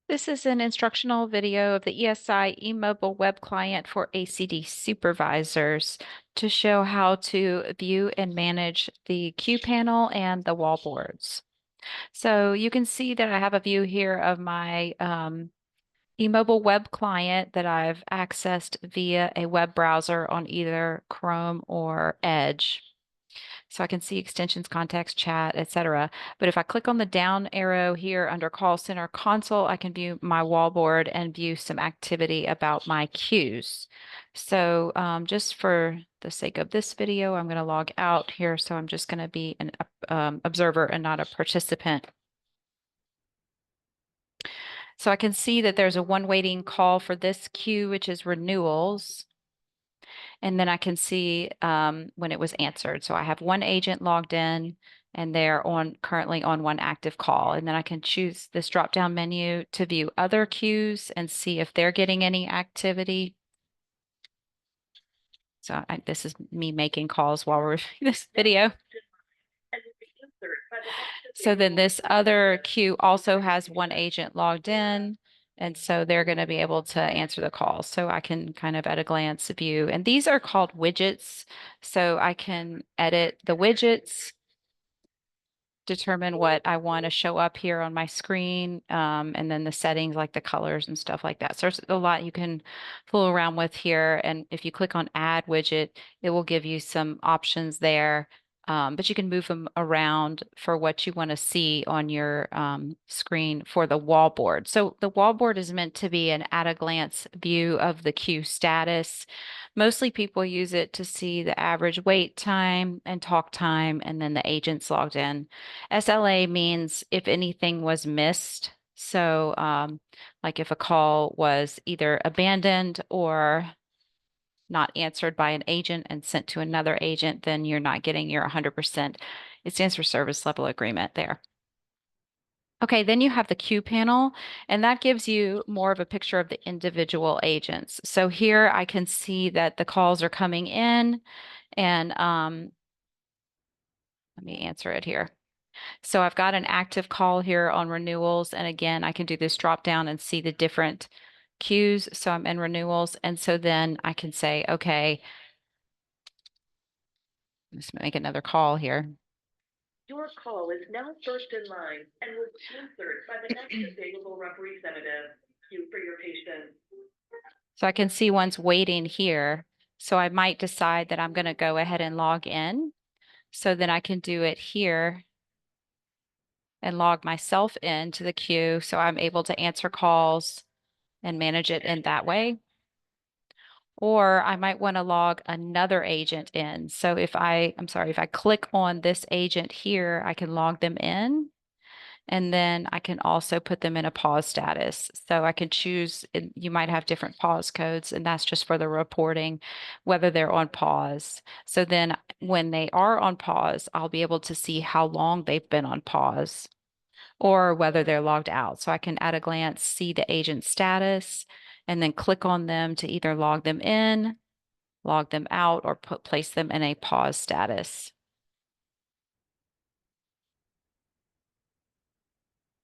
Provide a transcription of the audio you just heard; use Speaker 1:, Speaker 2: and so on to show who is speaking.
Speaker 1: This is an instructional video of the ESI eMobile web client for ACD supervisors to show how to view and manage the queue panel and the wallboards. So you can see that I have a view here of my eMobile web client that I've accessed via a web browser on either Chrome or Edge. So I can see extensions, contacts, chat, etc. But if I click on the down arrow here under Call Center Console, I can view my wallboard and view some activity about my queues. So just for the sake of this video, I'm going to log out here. So I'm just going to be an observer and not a participant. So I can see that there's a one waiting call for this queue, which is renewals. And then I can see when it was answered. So I have one agent logged in and they're currently on one active call. And then I can choose this drop down menu to view other queues and see if they're getting any activity. So this is me making calls while we're this video. So then this other queue also has one agent logged in. And so they're going to be able to answer the call. So I can kind of at a glance view. And these are called widgets. So I can edit the widgets, determine what I want to show up here on my screen, and then the settings like the colors and stuff like that. So there's a lot you can fool around with here. And if you click on Add Widget, it will give you some options there. But you can move them around for what you want to see on your screen for the wallboard. So the wallboard is meant to be an at-a-glance view of the queue status. Mostly people use it to see the average wait time and talk time, and then the agents logged in. SLA means if anything was missed. So, like if a call was either abandoned or not answered by an agent and sent to another agent, then you're not getting your 100%. It stands for service level agreement there. Okay, then you have the queue panel, and that gives you more of a picture of the individual agents. So here I can see that the calls are coming in, and let me answer it here. So I've got an active call here on renewals, and again, I can do this drop down and see the different queues. So I'm in renewals, and so then I can say, okay, let's make another call here.
Speaker 2: Your call is now first in line and will be answered by the next available representative. Thank you for your patience.
Speaker 1: So I can see one's waiting here. So I might decide that I'm going to go ahead and log in. So then I can do it here and log myself into the queue. So I'm able to answer calls and manage it in that way. Or I might want to log another agent in. So if I'm sorry, if I click on this agent here, I can log them in. And then I can also put them in a pause status. So I can choose, you might have different pause codes, and that's just for the reporting, whether they're on pause. So then when they are on pause, I'll be able to see how long they've been on pause or whether they're logged out. So I can at a glance see the agent status and then click on them to either log them in, log them out, or place them in a pause status.